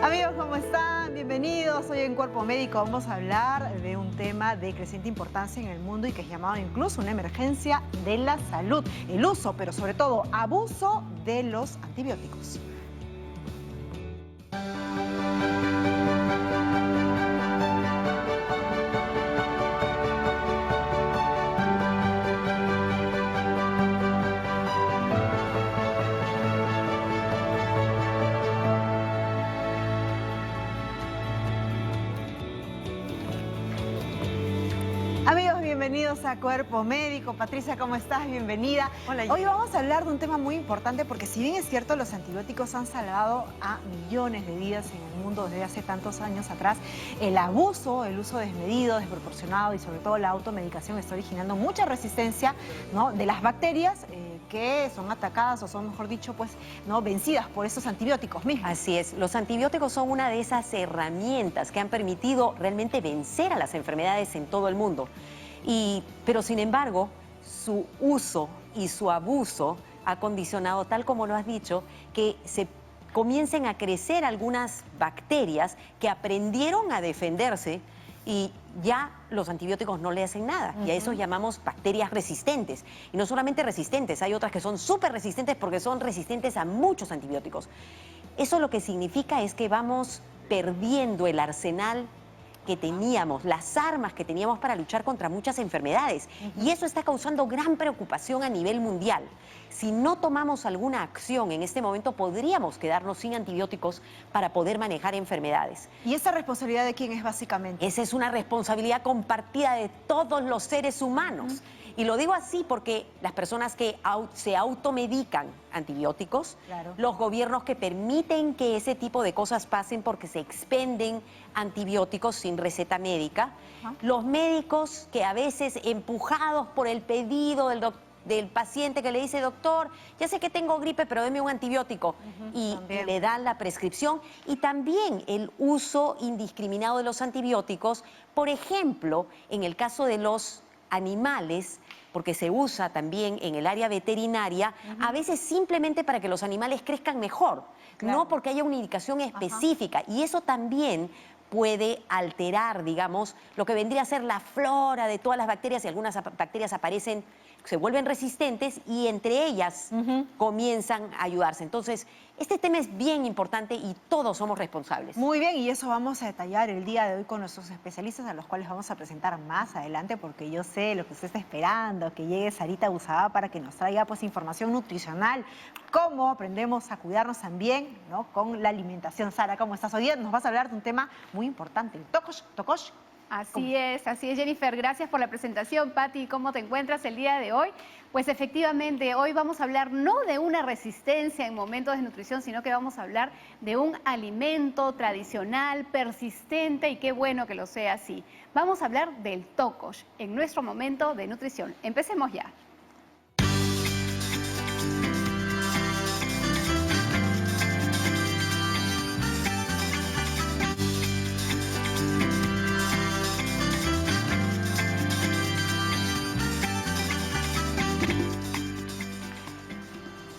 Amigos, ¿cómo están? Bienvenidos. Hoy en Cuerpo Médico vamos a hablar de un tema de creciente importancia en el mundo y que es llamado incluso una emergencia de la salud. El uso, pero sobre todo abuso de los antibióticos. Amigos, bienvenidos a Cuerpo Médico. Patricia, ¿cómo estás? Bienvenida. Hola. Hoy vamos a hablar de un tema muy importante porque si bien es cierto, los antibióticos han salvado a millones de vidas en el mundo desde hace tantos años atrás, el abuso, el uso desmedido, desproporcionado y sobre todo la automedicación está originando mucha resistencia, ¿no?, de las bacterias que son atacadas o son, mejor dicho, pues, ¿no?, vencidas por esos antibióticos mismos. Así es, los antibióticos son una de esas herramientas que han permitido realmente vencer a las enfermedades en todo el mundo. Pero sin embargo, su uso y su abuso ha condicionado, tal como lo has dicho, que se comiencen a crecer algunas bacterias que aprendieron a defenderse y ya los antibióticos no le hacen nada. Y a eso llamamos bacterias resistentes. Y no solamente resistentes, hay otras que son súper resistentes porque son resistentes a muchos antibióticos. Eso lo que significa es que vamos perdiendo el arsenal que teníamos, las armas que teníamos para luchar contra muchas enfermedades. Y eso está causando gran preocupación a nivel mundial. Si no tomamos alguna acción en este momento, podríamos quedarnos sin antibióticos para poder manejar enfermedades. ¿Y esa responsabilidad de quién es básicamente? Esa es una responsabilidad compartida de todos los seres humanos. Y lo digo así porque las personas que se automedican antibióticos, Claro. los gobiernos que permiten que ese tipo de cosas pasen porque se expenden antibióticos sin receta médica, los médicos que a veces empujados por el pedido del paciente que le dice: doctor, ya sé que tengo gripe, pero deme un antibiótico, y le dan la prescripción, y también el uso indiscriminado de los antibióticos, por ejemplo, en el caso de los animales, porque se usa también en el área veterinaria, a veces simplemente para que los animales crezcan mejor, no porque haya una indicación específica, y eso también puede alterar, digamos, lo que vendría a ser la flora de todas las bacterias, y algunas bacterias aparecen, se vuelven resistentes y entre ellas comienzan a ayudarse. Entonces, este tema es bien importante y todos somos responsables. Muy bien, y eso vamos a detallar el día de hoy con nuestros especialistas, a los cuales vamos a presentar más adelante, porque yo sé lo que usted está esperando, que llegue Sarita Busaba para que nos traiga, pues, información nutricional, cómo aprendemos a cuidarnos también, ¿no?, con la alimentación. Sara, ¿cómo estás? Hoy día nos vas a hablar de un tema muy importante, el tocosh. Así es, Jennifer. Gracias por la presentación, Patti. ¿Cómo te encuentras el día de hoy? Pues efectivamente, hoy vamos a hablar no de una resistencia en momentos de nutrición, sino que vamos a hablar de un alimento tradicional, persistente, y qué bueno que lo sea así. Vamos a hablar del tocosh en nuestro momento de nutrición. Empecemos ya.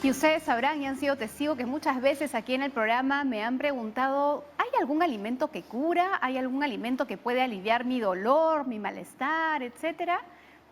Y ustedes sabrán y han sido testigos que muchas veces aquí en el programa me han preguntado: ¿hay algún alimento que cura? ¿Hay algún alimento que puede aliviar mi dolor, mi malestar, etcétera?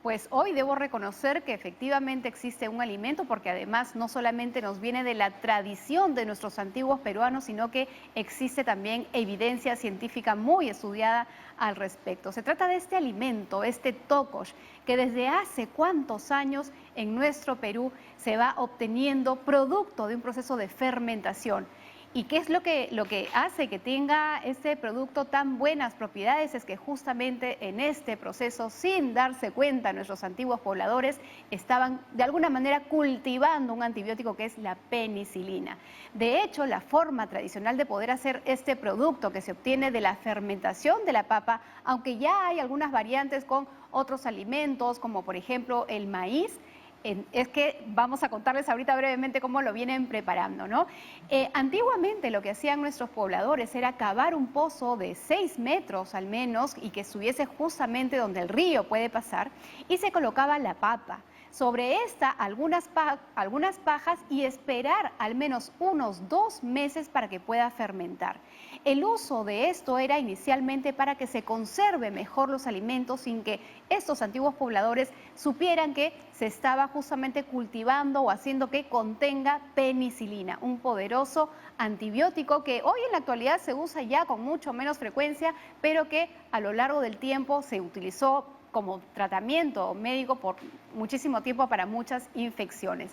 Pues hoy debo reconocer que efectivamente existe un alimento, porque además no solamente nos viene de la tradición de nuestros antiguos peruanos, sino que existe también evidencia científica muy estudiada al respecto. Se trata de este alimento, este tocosh, que desde hace cuántos años en nuestro Perú se va obteniendo producto de un proceso de fermentación. ¿Y qué es lo que hace que tenga este producto tan buenas propiedades? Es que justamente en este proceso, sin darse cuenta, nuestros antiguos pobladores estaban de alguna manera cultivando un antibiótico que es la penicilina. De hecho, la forma tradicional de poder hacer este producto que se obtiene de la fermentación de la papa, aunque ya hay algunas variantes con otros alimentos, como por ejemplo el maíz, es que vamos a contarles ahorita brevemente cómo lo vienen preparando, ¿no? Antiguamente lo que hacían nuestros pobladores era cavar un pozo de 6 metros al menos y que estuviese justamente donde el río puede pasar, y se colocaba la papa. Sobre esta, algunas pajas y esperar al menos unos 2 meses para que pueda fermentar. El uso de esto era inicialmente para que se conserve mejor los alimentos sin que estos antiguos pobladores supieran que se estaba justamente cultivando o haciendo que contenga penicilina, un poderoso antibiótico que hoy en la actualidad se usa ya con mucho menos frecuencia, pero que a lo largo del tiempo se utilizó como tratamiento médico por muchísimo tiempo para muchas infecciones.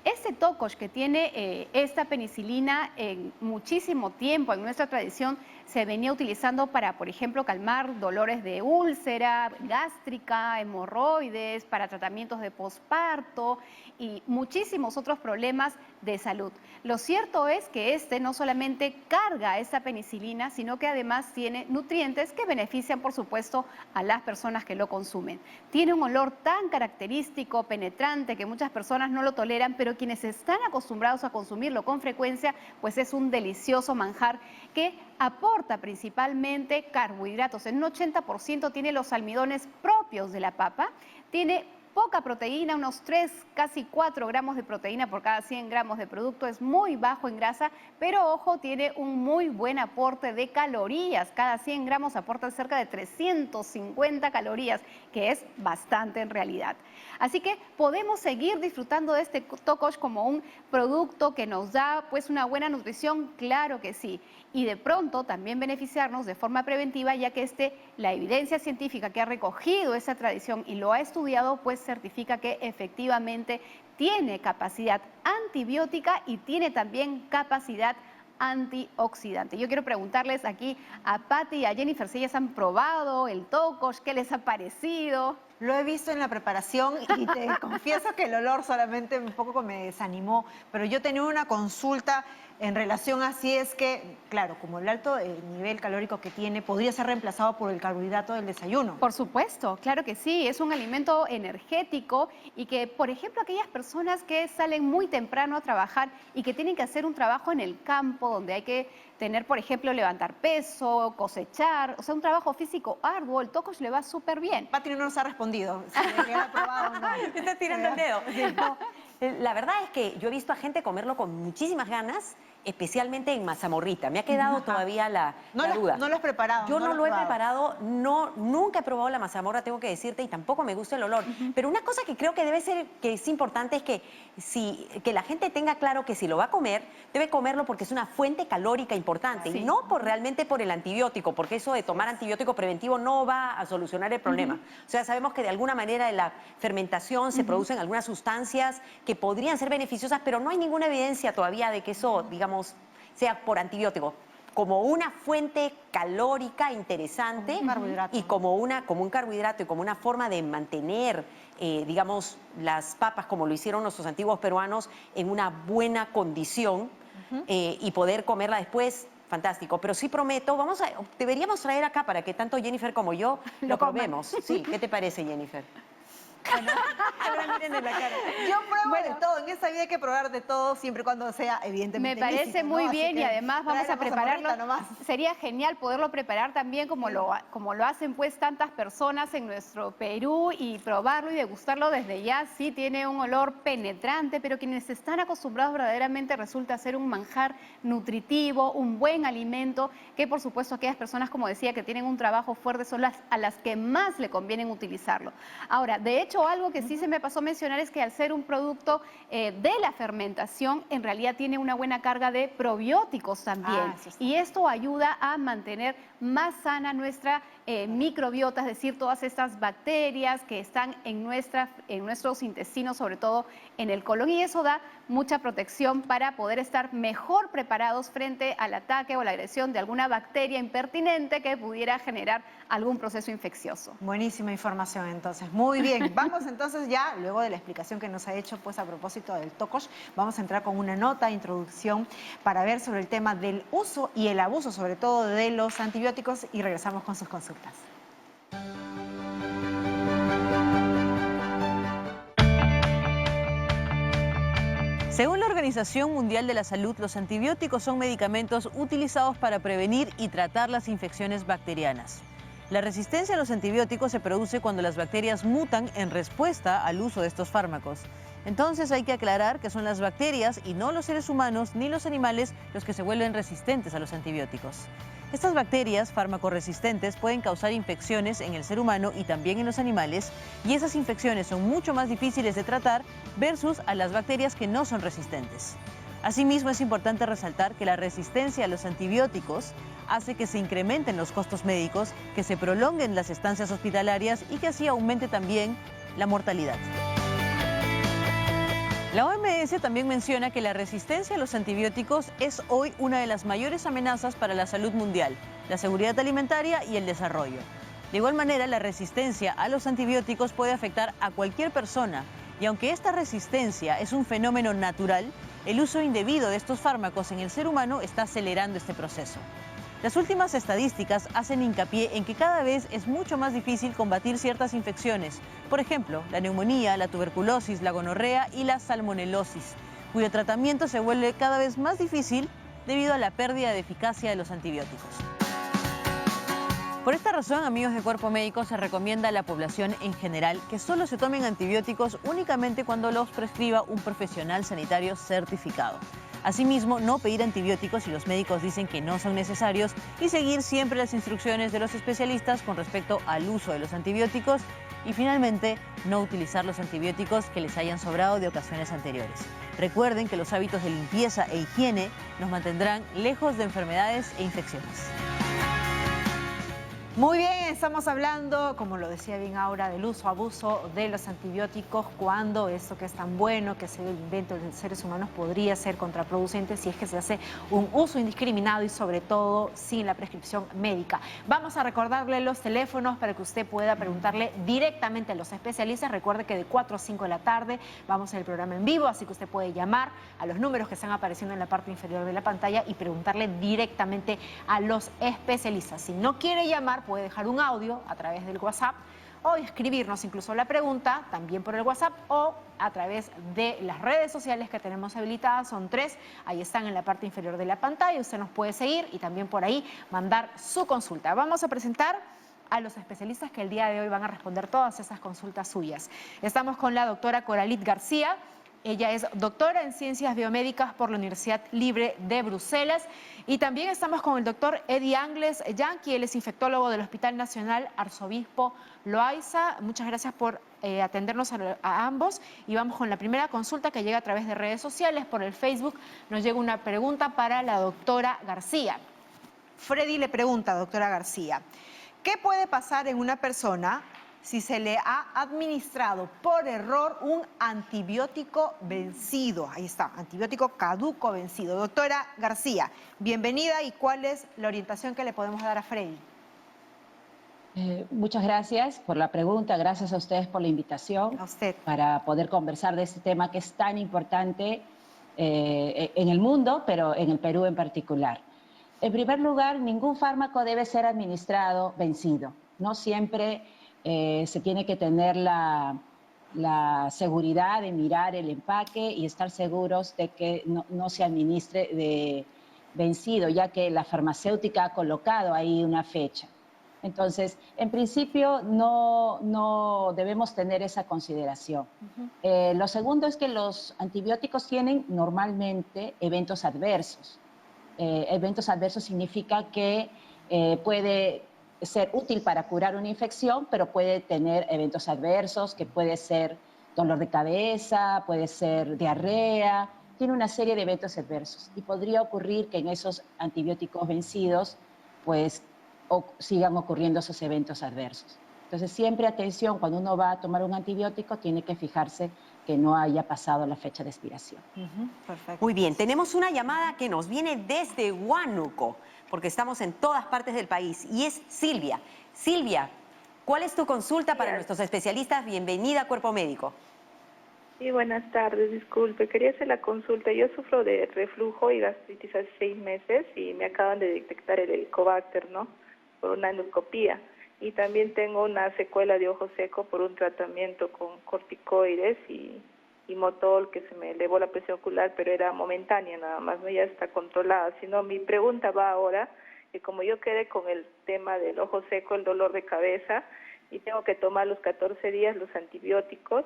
Este tocosh que tiene esta penicilina en muchísimo tiempo en nuestra tradición se venía utilizando para, por ejemplo, calmar dolores de úlcera gástrica, hemorroides, para tratamientos de posparto y muchísimos otros problemas de salud. Lo cierto es que este no solamente carga esta penicilina, sino que además tiene nutrientes que benefician, por supuesto, a las personas que lo consumen. Tiene un olor tan característico, penetrante, que muchas personas no lo toleran, pero quienes están acostumbrados a consumirlo con frecuencia, pues es un delicioso manjar que aporta principalmente carbohidratos. En un 80% tiene los almidones propios de la papa, tiene poca proteína, unos 3, casi 4 gramos de proteína por cada 100 gramos de producto, es muy bajo en grasa, pero ojo, tiene un muy buen aporte de calorías. Cada 100 gramos aporta cerca de 350 calorías, que es bastante en realidad. Así que podemos seguir disfrutando de este tocosh como un producto que nos da pues una buena nutrición, claro que sí. Y de pronto también beneficiarnos de forma preventiva, ya que la evidencia científica que ha recogido esa tradición y lo ha estudiado, pues certifica que efectivamente tiene capacidad antibiótica y tiene también capacidad antioxidante. Yo quiero preguntarles aquí a Patti y a Jennifer si ellas han probado el tocosh, ¿qué les ha parecido? Lo he visto en la preparación y te confieso que el olor solamente un poco me desanimó, pero yo tenía una consulta en relación a si es que, claro, como el alto nivel calórico que tiene, podría ser reemplazado por el carbohidrato del desayuno. Por supuesto, claro que sí, es un alimento energético y que, por ejemplo, aquellas personas que salen muy temprano a trabajar y que tienen que hacer un trabajo en el campo donde hay que tener, por ejemplo, levantar peso, cosechar, o sea, un trabajo físico arduo, el tocosh le va súper bien. Patti no nos ha respondido si le ha probado o no. Me está tirando el dedo. Sí. No, la verdad es que yo he visto a gente comerlo con muchísimas ganas, especialmente en mazamorrita. Me ha quedado todavía la duda. No lo has preparado. Yo no lo he probado. preparado, nunca he probado la mazamorra, tengo que decirte, y tampoco me gusta el olor. Pero una cosa que creo que debe ser, que es importante, es que la gente tenga claro que si lo va a comer, debe comerlo porque es una fuente calórica importante, y no realmente por el antibiótico, porque eso de tomar antibiótico preventivo no va a solucionar el problema. O sea, sabemos que de alguna manera en la fermentación se producen algunas sustancias que podrían ser beneficiosas, pero no hay ninguna evidencia todavía de que eso, digamos, sea por antibiótico. Como una fuente calórica interesante y como un carbohidrato y como una forma de mantener, digamos, las papas, como lo hicieron nuestros antiguos peruanos, en una buena condición y poder comerla después. Fantástico, pero sí prometo, deberíamos traer acá para que tanto Jennifer como yo lo probemos. Sí, ¿qué te parece, Jennifer? Bueno, ahora miren en la cara. Yo pruebo de todo, en esta vida hay que probar de todo, siempre y cuando sea evidentemente me parece lícito, muy ¿no? bien y además vamos a prepararlo. Sería genial poderlo preparar también como lo hacen pues tantas personas en nuestro Perú, y probarlo y degustarlo desde ya. Sí tiene un olor penetrante, pero quienes están acostumbrados verdaderamente resulta ser un manjar nutritivo, un buen alimento, que por supuesto aquellas personas, como decía, que tienen un trabajo fuerte son a las que más le convienen utilizarlo. Ahora, de hecho, algo que sí se me pasó a mencionar es que al ser un producto de la fermentación, en realidad tiene una buena carga de probióticos también. Y esto ayuda a mantener más sana nuestra microbiota, es decir, todas estas bacterias que están en nuestros intestinos, sobre todo en el colon, y eso da mucha protección para poder estar mejor preparados frente al ataque o la agresión de alguna bacteria impertinente que pudiera generar algún proceso infeccioso. Buenísima información, entonces. Muy bien. Vamos entonces ya, luego de la explicación que nos ha hecho pues a propósito del tocosh, vamos a entrar con una nota de introducción para ver sobre el tema del uso y el abuso, sobre todo de los antibióticos, y regresamos con sus consultas. Según la Organización Mundial de la Salud, los antibióticos son medicamentos utilizados para prevenir y tratar las infecciones bacterianas. La resistencia a los antibióticos se produce cuando las bacterias mutan en respuesta al uso de estos fármacos. Entonces hay que aclarar que son las bacterias y no los seres humanos ni los animales los que se vuelven resistentes a los antibióticos. Estas bacterias farmacoresistentes pueden causar infecciones en el ser humano y también en los animales, y esas infecciones son mucho más difíciles de tratar versus a las bacterias que no son resistentes. Asimismo, es importante resaltar que la resistencia a los antibióticos hace que se incrementen los costos médicos, que se prolonguen las estancias hospitalarias y que así aumente también la mortalidad. La OMS también menciona que la resistencia a los antibióticos es hoy una de las mayores amenazas para la salud mundial, la seguridad alimentaria y el desarrollo. De igual manera, la resistencia a los antibióticos puede afectar a cualquier persona, y aunque esta resistencia es un fenómeno natural, el uso indebido de estos fármacos en el ser humano está acelerando este proceso. Las últimas estadísticas hacen hincapié en que cada vez es mucho más difícil combatir ciertas infecciones, por ejemplo, la neumonía, la tuberculosis, la gonorrea y la salmonelosis, cuyo tratamiento se vuelve cada vez más difícil debido a la pérdida de eficacia de los antibióticos. Por esta razón, amigos de Cuerpo Médico, se recomienda a la población en general que solo se tomen antibióticos únicamente cuando los prescriba un profesional sanitario certificado. Asimismo, no pedir antibióticos si los médicos dicen que no son necesarios y seguir siempre las instrucciones de los especialistas con respecto al uso de los antibióticos y finalmente no utilizar los antibióticos que les hayan sobrado de ocasiones anteriores. Recuerden que los hábitos de limpieza e higiene nos mantendrán lejos de enfermedades e infecciones. Muy bien, estamos hablando, como lo decía bien ahora, del uso, abuso de los antibióticos, cuando esto que es tan bueno, que es el invento de seres humanos, podría ser contraproducente si es que se hace un uso indiscriminado y sobre todo sin la prescripción médica. Vamos a recordarle los teléfonos para que usted pueda preguntarle directamente a los especialistas. Recuerde que de 4 a 5 de la tarde vamos en el programa en vivo, así que usted puede llamar a los números que están apareciendo en la parte inferior de la pantalla y preguntarle directamente a los especialistas. Si no quiere llamar, puede dejar un audio a través del WhatsApp o escribirnos incluso la pregunta también por el WhatsApp o a través de las redes sociales que tenemos habilitadas. Son 3, ahí están en la parte inferior de la pantalla, usted nos puede seguir y también por ahí mandar su consulta. Vamos a presentar a los especialistas que el día de hoy van a responder todas esas consultas suyas. Estamos con la doctora Coralit García. Ella es doctora en Ciencias Biomédicas por la Universidad Libre de Bruselas. Y también estamos con el doctor Eddie Angles Yanqui, él es infectólogo del Hospital Nacional Arzobispo Loaiza. Muchas gracias por atendernos a ambos. Y vamos con la primera consulta que llega a través de redes sociales. Por el Facebook nos llega una pregunta para la doctora García. Freddy le pregunta, doctora García, ¿qué puede pasar en una persona si se le ha administrado por error un antibiótico vencido? Ahí está, antibiótico caduco vencido. Doctora García, bienvenida, y ¿cuál es la orientación que le podemos dar a Freddy? Muchas gracias por la pregunta, gracias a ustedes por la invitación. A usted. Para poder conversar de este tema que es tan importante en el mundo, pero en el Perú en particular. En primer lugar, ningún fármaco debe ser administrado vencido. No siempre se tiene que tener la seguridad de mirar el empaque y estar seguros de que no se administre de vencido, ya que la farmacéutica ha colocado ahí una fecha. Entonces, en principio, no debemos tener esa consideración. Lo segundo es que los antibióticos tienen normalmente eventos adversos. Eventos adversos significa que puede ser útil para curar una infección, pero puede tener eventos adversos, que puede ser dolor de cabeza, puede ser diarrea, tiene una serie de eventos adversos. Y podría ocurrir que en esos antibióticos vencidos, pues, sigan ocurriendo esos eventos adversos. Entonces, siempre atención, cuando uno va a tomar un antibiótico, tiene que fijarse que no haya pasado la fecha de expiración. Perfecto. Muy bien, tenemos una llamada que nos viene desde Huánuco, porque estamos en todas partes del país, y es Silvia. Silvia, ¿cuál es tu consulta para nuestros especialistas? Bienvenida a Cuerpo Médico. Sí, buenas tardes, disculpe, quería hacer la consulta. Yo sufro de reflujo y gastritis hace 6 meses y me acaban de detectar el Helicobacter, ¿no?, por una endoscopía. Y también tengo una secuela de ojo seco por un tratamiento con corticoides y Motol, que se me elevó la presión ocular, pero era momentánea nada más, ¿no? Ya está controlada. Sino mi pregunta va ahora, que como yo quedé con el tema del ojo seco, el dolor de cabeza, y tengo que tomar los 14 días los antibióticos,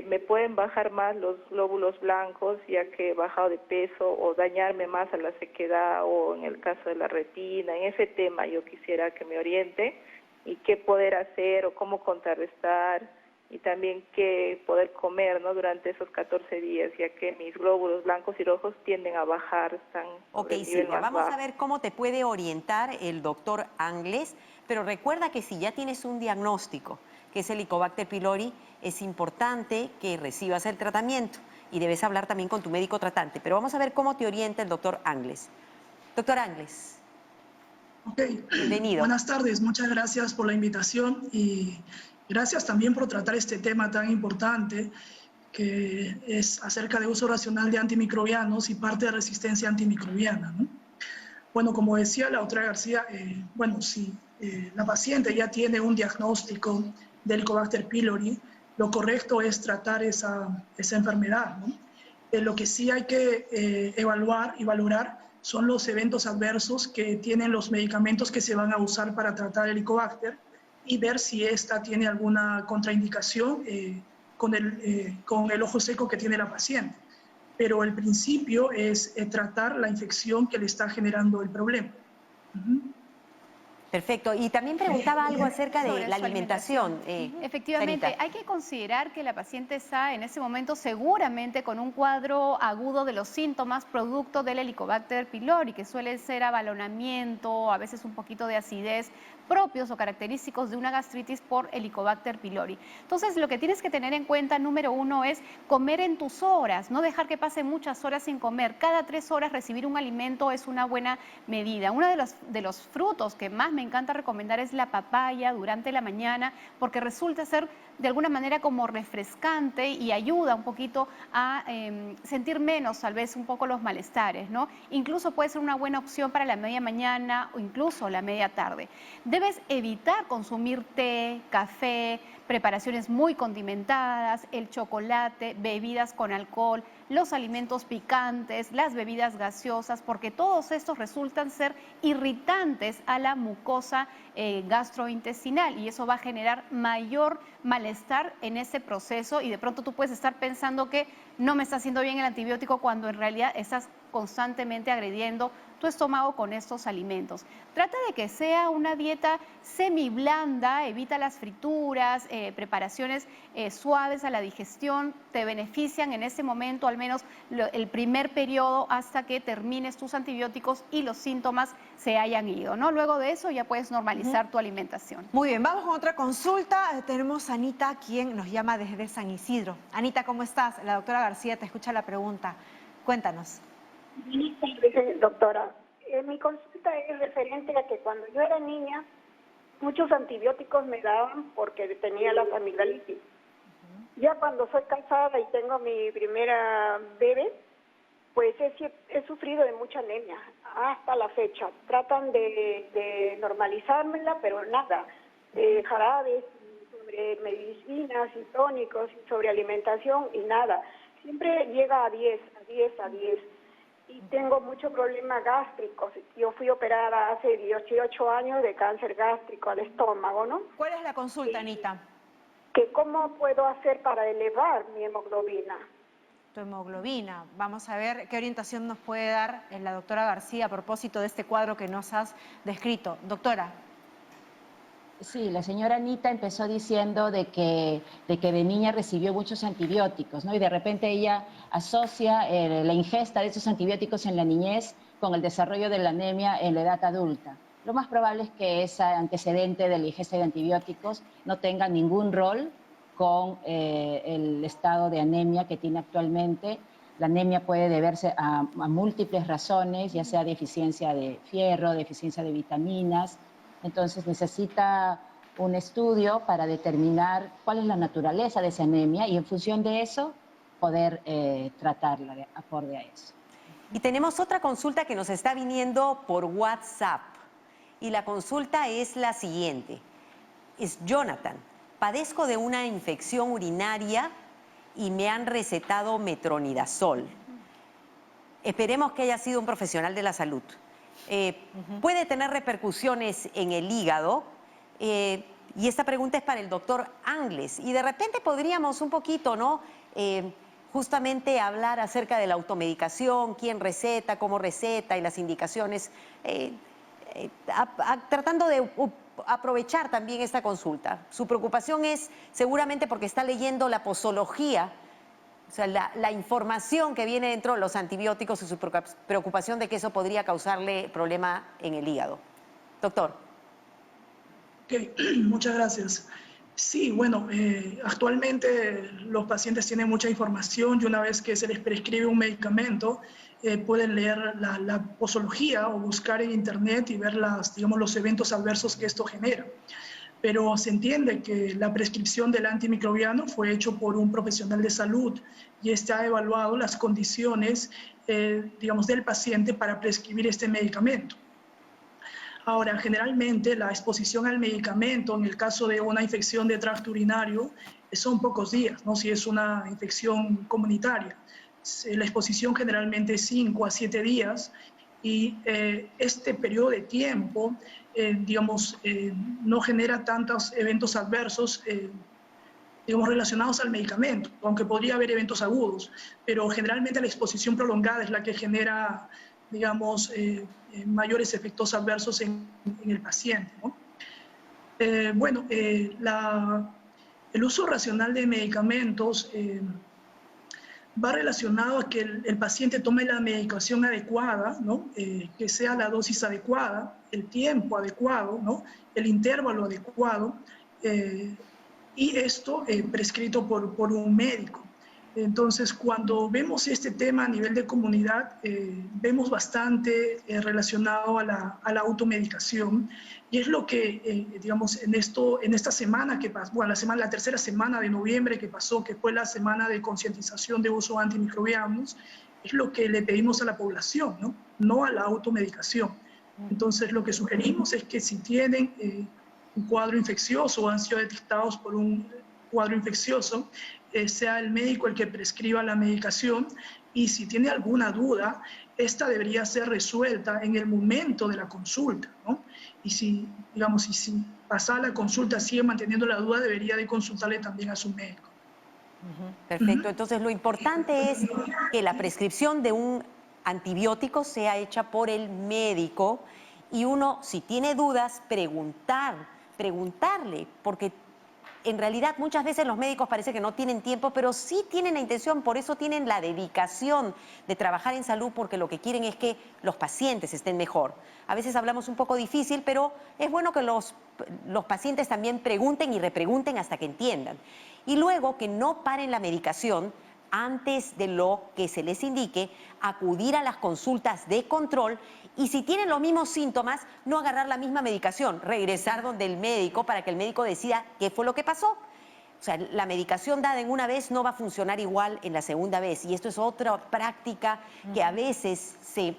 me pueden bajar más los glóbulos blancos, ya que he bajado de peso, o dañarme más a la sequedad, o en el caso de la retina. En ese tema yo quisiera que me oriente, y qué poder hacer, o cómo contrarrestar, y también qué poder comer, ¿no?, durante esos 14 días, ya que mis glóbulos blancos y rojos tienden a bajar, están Ok, sobre el nivel Silvia, más vamos bajo. a ver cómo te puede orientar el doctor Angles, pero recuerda que si ya tienes un diagnóstico, que es el Helicobacter pylori, es importante que recibas el tratamiento y debes hablar también con tu médico tratante. Pero vamos a ver cómo te orienta el doctor Angles. Doctor Angles, Ok, bienvenido. buenas tardes, muchas gracias por la invitación y gracias también por tratar este tema tan importante que es acerca de uso racional de antimicrobianos y parte de resistencia antimicrobiana, ¿no? Bueno, como decía la doctora García, bueno, si la paciente ya tiene un diagnóstico del Helicobacter pylori, lo correcto es tratar esa enfermedad, ¿no? Lo que sí hay que evaluar y valorar son los eventos adversos que tienen los medicamentos que se van a usar para tratar el Helicobacter y ver si esta tiene alguna contraindicación con el ojo seco que tiene la paciente. Pero el principio es tratar la infección que le está generando el problema. Perfecto. Y también preguntaba algo acerca de Sobre la su alimentación. Efectivamente, Sarita. hay que considerar que la paciente está en ese momento seguramente con un cuadro agudo de los síntomas producto del Helicobacter pylori, que suele ser abalonamiento, a veces un poquito de acidez, propios o característicos de una gastritis por Helicobacter pylori. Entonces, lo que tienes que tener en cuenta, número uno, es comer en tus horas, no dejar que pasen muchas horas sin comer. Cada 3 horas recibir un alimento es una buena medida. Uno de los frutos que más me encanta recomendar es la papaya durante la mañana, porque resulta ser de alguna manera como refrescante y ayuda un poquito a sentir menos, tal vez, un poco los malestares, ¿no? Incluso puede ser una buena opción para la media mañana o incluso la media tarde. Debes evitar consumir té, café, preparaciones muy condimentadas, el chocolate, bebidas con alcohol, los alimentos picantes, las bebidas gaseosas, porque todos estos resultan ser irritantes a la mucosa gastrointestinal y eso va a generar mayor malestar en ese proceso y de pronto tú puedes estar pensando que no me está haciendo bien el antibiótico cuando en realidad estás constantemente agrediendo tu estómago con estos alimentos. Trata de que sea una dieta semi-blanda, evita las frituras, preparaciones suaves a la digestión, te benefician en ese momento, al menos el primer periodo hasta que termines tus antibióticos y los síntomas se hayan ido, ¿no? Luego de eso ya puedes normalizar tu alimentación. Muy bien, vamos con otra consulta. Tenemos a Anita, quien nos llama desde San Isidro. Anita, ¿cómo estás? La doctora García te escucha la pregunta. Cuéntanos. Doctora, mi consulta es referente a que cuando yo era niña, muchos antibióticos me daban porque tenía la amigdalitis. Ya cuando soy casada y tengo mi primera bebé, pues he sufrido de mucha anemia hasta la fecha. Tratan de normalizármela, pero nada. Jarabes, sobre medicinas y tónicos, y sobre alimentación y nada. Siempre llega a 10. Y tengo muchos problemas gástricos. Yo fui operada hace 18 años de cáncer gástrico al estómago, ¿no? ¿Cuál es la consulta, Anita? Que ¿cómo puedo hacer para elevar mi hemoglobina? Tu hemoglobina. Vamos a ver qué orientación nos puede dar la doctora García a propósito de este cuadro que nos has descrito. Doctora. Sí, la señora Anita empezó diciendo de que de niña recibió muchos antibióticos, ¿no? Y de repente ella asocia la ingesta de esos antibióticos en la niñez con el desarrollo de la anemia en la edad adulta. Lo más probable es que ese antecedente de la ingesta de antibióticos no tenga ningún rol con el estado de anemia que tiene actualmente. La anemia puede deberse a múltiples razones, ya sea deficiencia de fierro, deficiencia de vitaminas. Entonces necesita un estudio para determinar cuál es la naturaleza de esa anemia y en función de eso poder tratarla de acorde a eso. Y tenemos otra consulta que nos está viniendo por WhatsApp. Y la consulta es la siguiente. Es Jonathan. Padezco de una infección urinaria y me han recetado metronidazol. Esperemos que haya sido un profesional de la salud. puede tener repercusiones en el hígado. Y esta pregunta es para el doctor Angles. Y de repente podríamos un poquito, ¿no? Justamente hablar acerca de la automedicación, quién receta, cómo receta y las indicaciones, tratando de aprovechar también esta consulta. Su preocupación es seguramente porque está leyendo la posología, o sea, la información que viene dentro de los antibióticos y su preocupación de que eso podría causarle problema en el hígado. Doctor. Okay. Muchas gracias. Sí, bueno, actualmente los pacientes tienen mucha información y una vez que se les prescribe un medicamento, pueden leer la posología o buscar en internet y ver digamos, los eventos adversos que esto genera. Pero se entiende que la prescripción del antimicrobiano fue hecho por un profesional de salud y este ha evaluado las condiciones, digamos, del paciente para prescribir este medicamento. Ahora, generalmente la exposición al medicamento, en el caso de una infección de tracto urinario, son pocos días, ¿no? Si es una infección comunitaria. La exposición generalmente es 5 a 7 días y este periodo de tiempo, digamos, no genera tantos eventos adversos, digamos, relacionados al medicamento, aunque podría haber eventos agudos, pero generalmente la exposición prolongada es la que genera, digamos, mayores efectos adversos en el paciente, ¿no? Bueno, el uso racional de medicamentos va relacionado a que el paciente tome la medicación adecuada, ¿no? Que sea la dosis adecuada, el tiempo adecuado, ¿no? El intervalo adecuado, y esto prescrito por un médico. Entonces, cuando vemos este tema a nivel de comunidad, vemos bastante relacionado a la automedicación y es lo que, digamos, en esta semana que pasó, bueno, la tercera semana de noviembre que pasó, que fue la semana de concientización de uso de antimicrobianos, es lo que le pedimos a la población, ¿no? No a la automedicación. Entonces, lo que sugerimos es que si tienen un cuadro infeccioso o han sido detectados por un cuadro infeccioso, sea el médico el que prescriba la medicación y si tiene alguna duda, esta debería ser resuelta en el momento de la consulta, ¿no? Y si, digamos, si pasada la consulta sigue manteniendo la duda, debería de consultarle también a su médico. Perfecto, entonces lo importante es que la prescripción de un antibiótico sea hecha por el médico y uno, si tiene dudas, preguntarle, porque en realidad muchas veces los médicos parece que no tienen tiempo, pero sí tienen la intención, por eso tienen la dedicación de trabajar en salud, porque lo que quieren es que los pacientes estén mejor. A veces hablamos un poco difícil, pero es bueno que los pacientes también pregunten y repregunten hasta que entiendan. Y luego que no paren la medicación antes de lo que se les indique, acudir a las consultas de control y si tienen los mismos síntomas, no agarrar la misma medicación, regresar donde el médico para que el médico decida qué fue lo que pasó. O sea, la medicación dada en una vez no va a funcionar igual en la segunda vez y esto es otra práctica que a veces se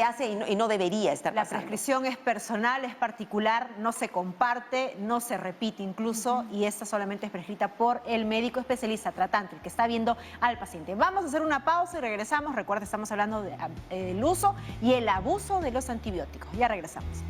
hace y no debería estar pasando. La prescripción es personal, es particular, no se comparte, no se repite incluso y esta solamente es prescrita por el médico especialista tratante, el que está viendo al paciente. Vamos a hacer una pausa y regresamos. Recuerda, estamos hablando del uso y el abuso de los antibióticos. Ya regresamos.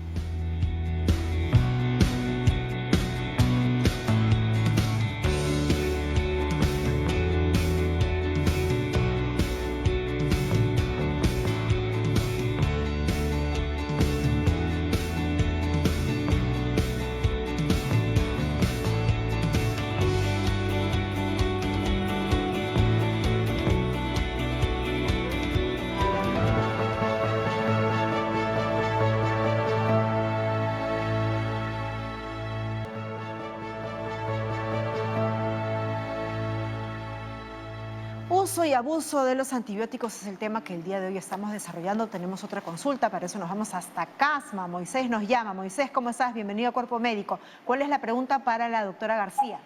Uso y abuso de los antibióticos es el tema que el día de hoy estamos desarrollando. Tenemos otra consulta, para eso nos vamos hasta Casma. Moisés nos llama. Moisés, ¿cómo estás? Bienvenido a Cuerpo Médico. ¿Cuál es la pregunta para la doctora García?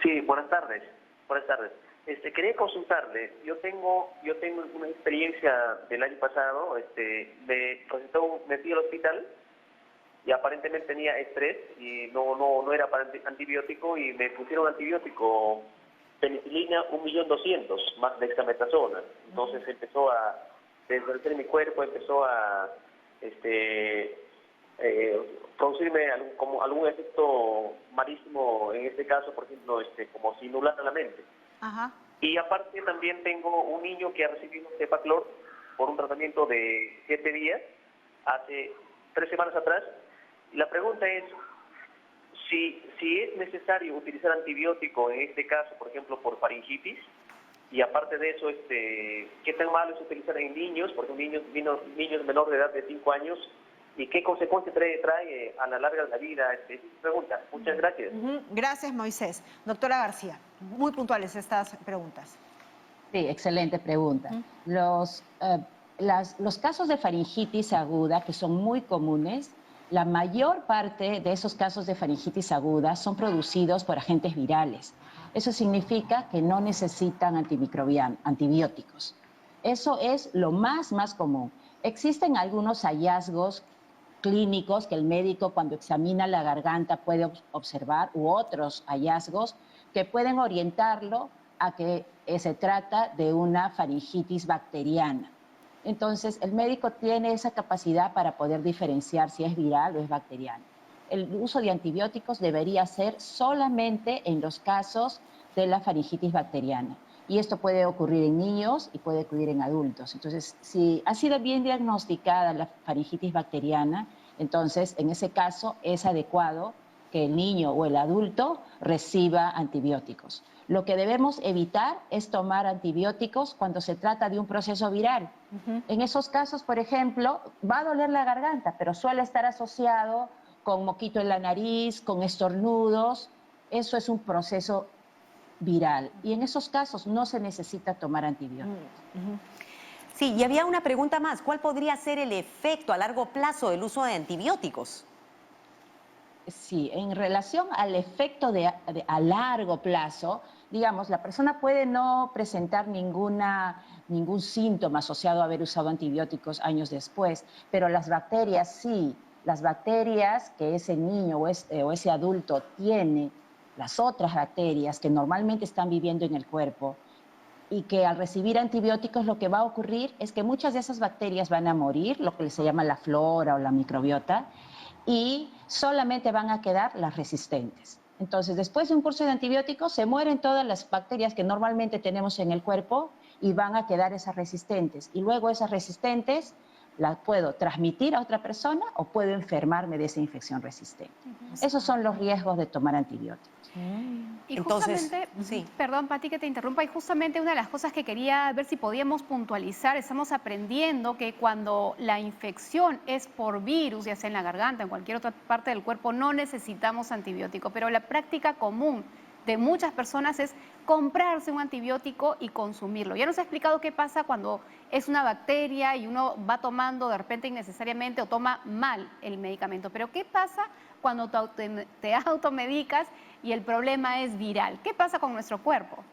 Sí, buenas tardes. Buenas tardes. Quería consultarle. Yo tengo una experiencia del año pasado. Me fui al hospital y aparentemente tenía estrés y no era para antibiótico y me pusieron antibiótico. Penicilina 1.200.000 más dexametasona. Entonces empezó a desvanecer mi cuerpo, empezó a producirme algún efecto malísimo, en este caso, por ejemplo, como si nublara la mente. Ajá. Y aparte también tengo un niño que ha recibido Cepaclor por un tratamiento de 7 días, hace 3 semanas atrás. Y la pregunta es, si es necesario utilizar antibiótico en este caso, por ejemplo, por faringitis, y aparte de eso, ¿qué tan malo es utilizar en niños? Porque niños menor de edad de 5 años, ¿y qué consecuencias trae a la larga de la vida? Esa es mi pregunta. Muchas gracias. Gracias, Moisés. Doctora García, muy puntuales estas preguntas. Sí, excelente pregunta. Los casos de faringitis aguda, que son muy comunes, la mayor parte de esos casos de faringitis aguda son producidos por agentes virales. Eso significa que no necesitan antibióticos. Eso es lo más común. Existen algunos hallazgos clínicos que el médico cuando examina la garganta puede observar, u otros hallazgos que pueden orientarlo a que se trata de una faringitis bacteriana. Entonces, el médico tiene esa capacidad para poder diferenciar si es viral o es bacteriana. El uso de antibióticos debería ser solamente en los casos de la faringitis bacteriana. Y esto puede ocurrir en niños y puede ocurrir en adultos. Entonces, si ha sido bien diagnosticada la faringitis bacteriana, entonces, en ese caso, es adecuado que el niño o el adulto reciba antibióticos. Lo que debemos evitar es tomar antibióticos cuando se trata de un proceso viral. En esos casos, por ejemplo, va a doler la garganta, pero suele estar asociado con moquito en la nariz, con estornudos. Eso es un proceso viral. Y en esos casos no se necesita tomar antibióticos. Sí, y había una pregunta más. ¿Cuál podría ser el efecto a largo plazo del uso de antibióticos? Sí, en relación al efecto a largo plazo, digamos, la persona puede no presentar ningún síntoma asociado a haber usado antibióticos años después, pero las bacterias sí. Las bacterias que ese niño o ese adulto tiene, las otras bacterias que normalmente están viviendo en el cuerpo, y que al recibir antibióticos lo que va a ocurrir es que muchas de esas bacterias van a morir, lo que se llama la flora o la microbiota, y solamente van a quedar las resistentes. Entonces, después de un curso de antibióticos, se mueren todas las bacterias que normalmente tenemos en el cuerpo y van a quedar esas resistentes. Y luego esas resistentes las puedo transmitir a otra persona o puedo enfermarme de esa infección resistente. Esos son los riesgos de tomar antibióticos. Y Entonces, justamente, sí. perdón Pati que te interrumpa, y justamente una de las cosas que quería ver si podíamos puntualizar, estamos aprendiendo que cuando la infección es por virus, ya sea en la garganta, en cualquier otra parte del cuerpo, no necesitamos antibiótico, pero la práctica común de muchas personas es comprarse un antibiótico y consumirlo. Ya nos ha explicado qué pasa cuando es una bacteria y uno va tomando de repente innecesariamente o toma mal el medicamento, pero ¿qué pasa cuando te automedicas y el problema es viral? ¿Qué pasa con nuestro cuerpo?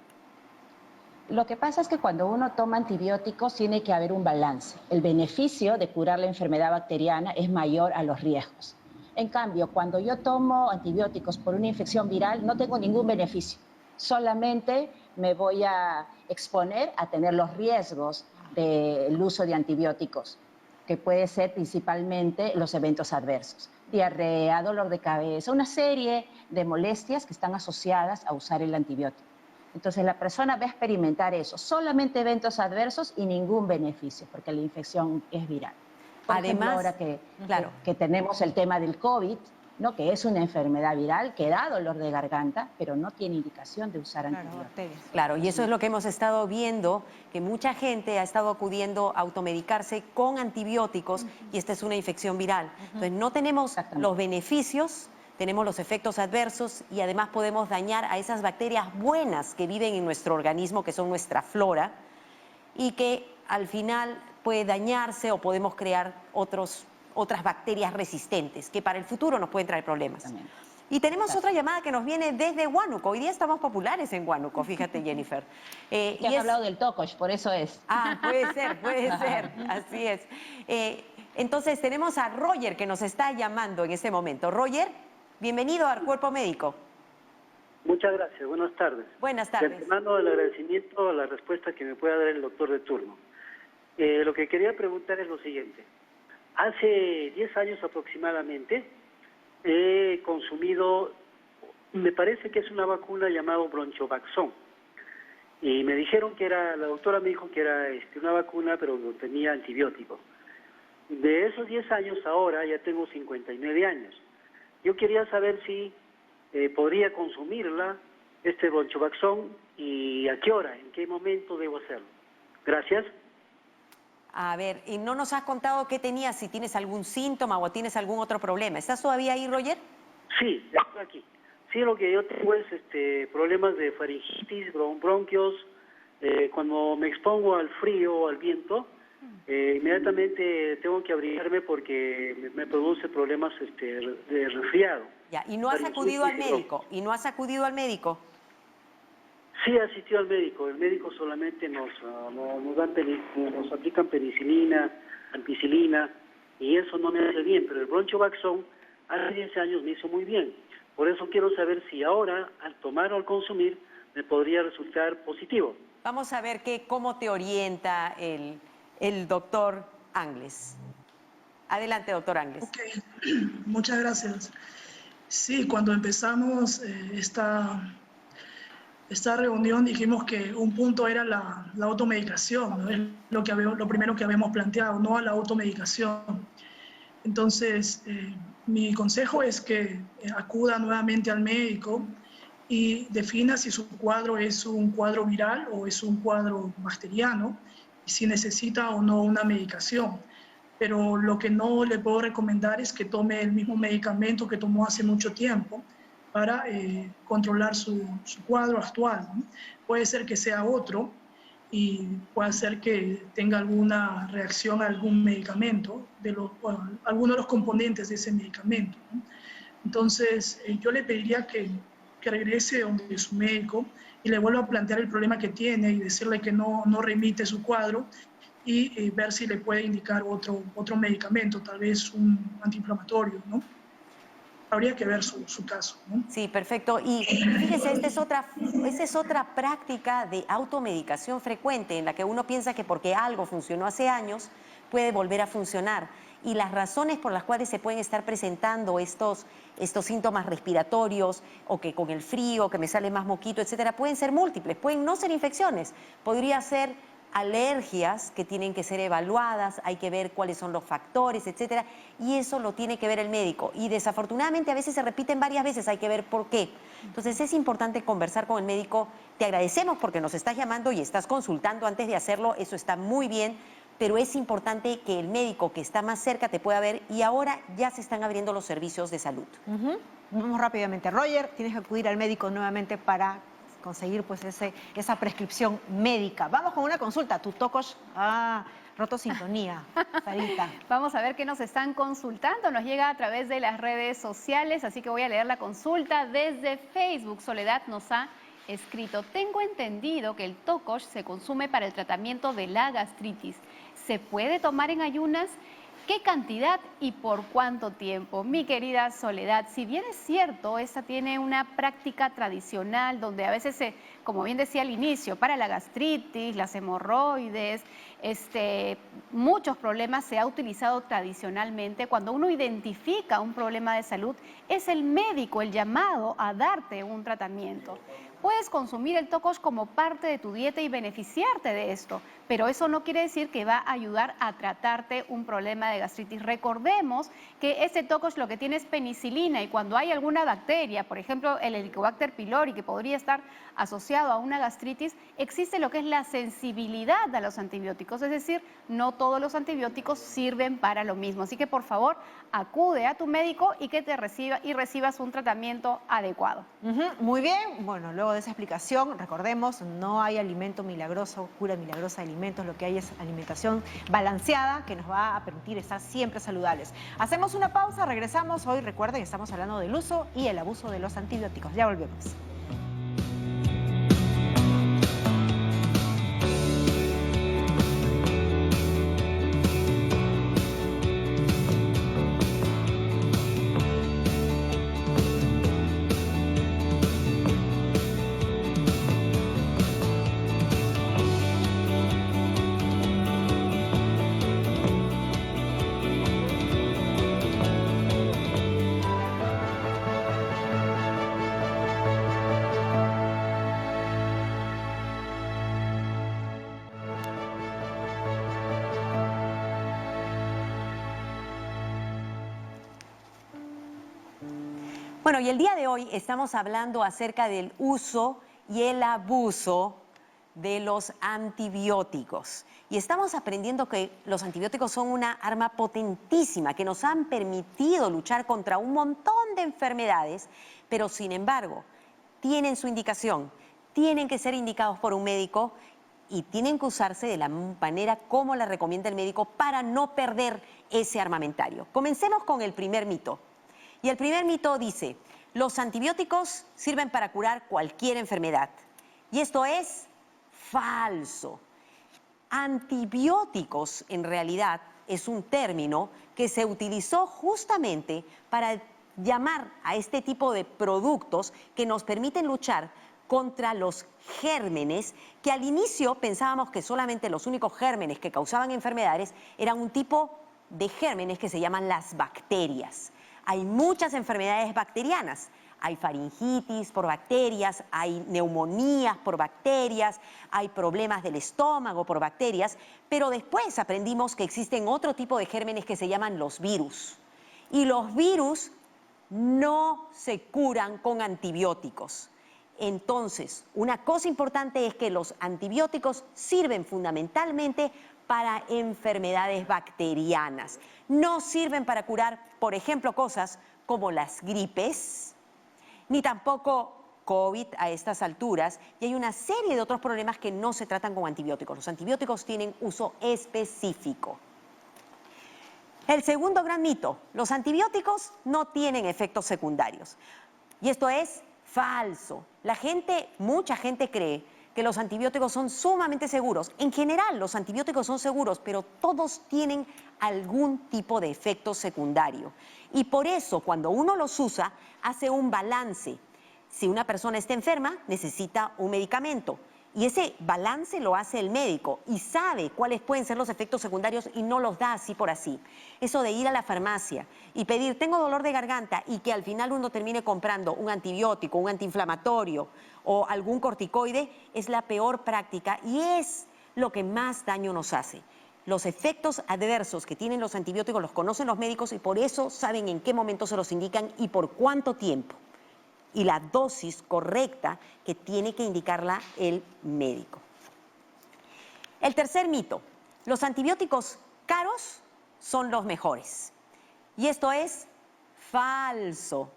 Lo que pasa es que cuando uno toma antibióticos tiene que haber un balance. El beneficio de curar la enfermedad bacteriana es mayor a los riesgos. En cambio, cuando yo tomo antibióticos por una infección viral, no tengo ningún beneficio. Solamente me voy a exponer a tener los riesgos del uso de antibióticos, que puede ser principalmente los eventos adversos. Diarrea, dolor de cabeza, una serie de molestias que están asociadas a usar el antibiótico. Entonces la persona va a experimentar eso, solamente eventos adversos y ningún beneficio, porque la infección es viral. Por ejemplo, ahora que tenemos el tema del COVID, ¿no? Que es una enfermedad viral que da dolor de garganta, pero no tiene indicación de usar antibióticos. Claro, y eso es lo que hemos estado viendo, que mucha gente ha estado acudiendo a automedicarse con antibióticos y esta es una infección viral. Entonces no tenemos los beneficios, tenemos los efectos adversos y además podemos dañar a esas bacterias buenas que viven en nuestro organismo, que son nuestra flora, y que al final puede dañarse o podemos crear otras bacterias resistentes que para el futuro nos pueden traer problemas. Y tenemos otra llamada que nos viene desde Huánuco. Hoy día estamos populares en Huánuco, fíjate, Jennifer. Y has hablado del tocosh, por eso es. Ah, puede ser, así es. Entonces tenemos a Roger que nos está llamando en este momento. Roger, bienvenido al Cuerpo Médico. Muchas gracias, buenas tardes. Buenas tardes. De antemano el agradecimiento a la respuesta que me pueda dar el doctor de turno. Lo que quería preguntar es lo siguiente. Hace 10 años aproximadamente he consumido, me parece que es una vacuna llamada Bronchovaxón. Y me dijeron que era, la doctora me dijo que era una vacuna, pero no tenía antibiótico. De esos 10 años ahora ya tengo 59 años. Yo quería saber si podría consumirla, Bronchovaxón, y a qué hora, en qué momento debo hacerlo. Gracias. A ver, y no nos has contado qué tenías, si tienes algún síntoma o tienes algún otro problema. ¿Estás todavía ahí, Roger? Sí, estoy aquí. Sí, lo que yo tengo es problemas de faringitis, bronquios. Cuando me expongo al frío o al viento, inmediatamente tengo que abrigarme porque me produce problemas de resfriado. Ya, ¿y no has acudido al médico? ¿Y no has acudido al médico? Sí, asistió al médico. El médico solamente nos aplican penicilina, ampicilina, y eso no me hace bien. Pero el Bronchovaxón hace 10 años me hizo muy bien. Por eso quiero saber si ahora, al tomar o al consumir, me podría resultar positivo. Vamos a ver cómo te orienta el doctor Angles. Adelante, doctor Angles. Okay. Muchas gracias. Sí, cuando empezamos esta reunión dijimos que un punto era la automedicación, ¿no? Es lo primero que habíamos planteado, no a la automedicación. Entonces, mi consejo es que acuda nuevamente al médico y defina si su cuadro es un cuadro viral o es un cuadro bacteriano y si necesita o no una medicación. Pero lo que no le puedo recomendar es que tome el mismo medicamento que tomó hace mucho tiempo para controlar su cuadro actual, ¿no? Puede ser que sea otro y puede ser que tenga alguna reacción a algún medicamento, alguno de los componentes de ese medicamento, ¿no? Entonces, yo le pediría que regrese donde su médico y le vuelva a plantear el problema que tiene y decirle que no remite su cuadro y ver si le puede indicar otro medicamento, tal vez un antiinflamatorio, ¿no? Habría que ver su caso, ¿no? Sí, perfecto. Y fíjese, esta es otra práctica de automedicación frecuente en la que uno piensa que porque algo funcionó hace años puede volver a funcionar. Y las razones por las cuales se pueden estar presentando estos síntomas respiratorios o que con el frío, que me sale más moquito, etcétera, pueden ser múltiples, pueden no ser infecciones, podría ser alergias que tienen que ser evaluadas, hay que ver cuáles son los factores, etcétera, y eso lo tiene que ver el médico. Y desafortunadamente a veces se repiten varias veces, hay que ver por qué. Entonces es importante conversar con el médico. Te agradecemos porque nos estás llamando y estás consultando antes de hacerlo, eso está muy bien, pero es importante que el médico que está más cerca te pueda ver y ahora ya se están abriendo los servicios de salud. Vamos rápidamente. Roger, tienes que acudir al médico nuevamente para conseguir pues esa prescripción médica. Vamos con una consulta. Tu tocos roto sintonía, Sarita. Vamos a ver qué nos están consultando. Nos llega a través de las redes sociales, así que voy a leer la consulta desde Facebook. Soledad nos ha escrito: tengo entendido que el tocosh se consume para el tratamiento de la gastritis. ¿Se puede tomar en ayunas? ¿Qué cantidad y por cuánto tiempo? Mi querida Soledad, si bien es cierto, esta tiene una práctica tradicional donde a veces, como bien decía al inicio, para la gastritis, las hemorroides, muchos problemas se ha utilizado tradicionalmente. Cuando uno identifica un problema de salud, es el médico el llamado a darte un tratamiento. Puedes consumir el tocosh como parte de tu dieta y beneficiarte de esto, pero eso no quiere decir que va a ayudar a tratarte un problema de gastritis. Recordemos que este tocosh lo que tiene es penicilina y cuando hay alguna bacteria, por ejemplo el Helicobacter pylori, que podría estar asociado a una gastritis, existe lo que es la sensibilidad a los antibióticos, es decir, no todos los antibióticos sirven para lo mismo. Así que por favor, acude a tu médico y que te recibas un tratamiento adecuado. Muy bien, bueno, luego de esa explicación, recordemos, no hay alimento milagroso, cura milagrosa de alimentos, lo que hay es alimentación balanceada que nos va a permitir estar siempre saludables. Hacemos una pausa, regresamos. Hoy recuerden, estamos hablando del uso y el abuso de los antibióticos. Ya volvemos. Bueno, y el día de hoy estamos hablando acerca del uso y el abuso de los antibióticos. Y estamos aprendiendo que los antibióticos son una arma potentísima que nos han permitido luchar contra un montón de enfermedades, pero sin embargo, tienen su indicación, tienen que ser indicados por un médico y tienen que usarse de la manera como la recomienda el médico para no perder ese armamentario. Comencemos con el primer mito. Y el primer mito dice, los antibióticos sirven para curar cualquier enfermedad. Y esto es falso. Antibióticos, en realidad, es un término que se utilizó justamente para llamar a este tipo de productos que nos permiten luchar contra los gérmenes, que al inicio pensábamos que solamente los únicos gérmenes que causaban enfermedades eran un tipo de gérmenes que se llaman las bacterias. Hay muchas enfermedades bacterianas. Hay faringitis por bacterias, hay neumonías por bacterias, hay problemas del estómago por bacterias, pero después aprendimos que existen otro tipo de gérmenes que se llaman los virus. Y los virus no se curan con antibióticos. Entonces, una cosa importante es que los antibióticos sirven fundamentalmente para enfermedades bacterianas. No sirven para curar, por ejemplo, cosas como las gripes, ni tampoco COVID a estas alturas, y hay una serie de otros problemas que no se tratan con antibióticos. Los antibióticos tienen uso específico. El segundo gran mito, los antibióticos no tienen efectos secundarios. Y esto es falso. Mucha gente cree que los antibióticos son sumamente seguros. En general, los antibióticos son seguros, pero todos tienen algún tipo de efecto secundario. Y por eso, cuando uno los usa, hace un balance. Si una persona está enferma, necesita un medicamento. Y ese balance lo hace el médico y sabe cuáles pueden ser los efectos secundarios y no los da así por así. Eso de ir a la farmacia y pedir, tengo dolor de garganta, y que al final uno termine comprando un antibiótico, un antiinflamatorio o algún corticoide, es la peor práctica y es lo que más daño nos hace. Los efectos adversos que tienen los antibióticos los conocen los médicos y por eso saben en qué momento se los indican y por cuánto tiempo. Y la dosis correcta que tiene que indicarla el médico. El tercer mito, los antibióticos caros son los mejores. Y esto es falso.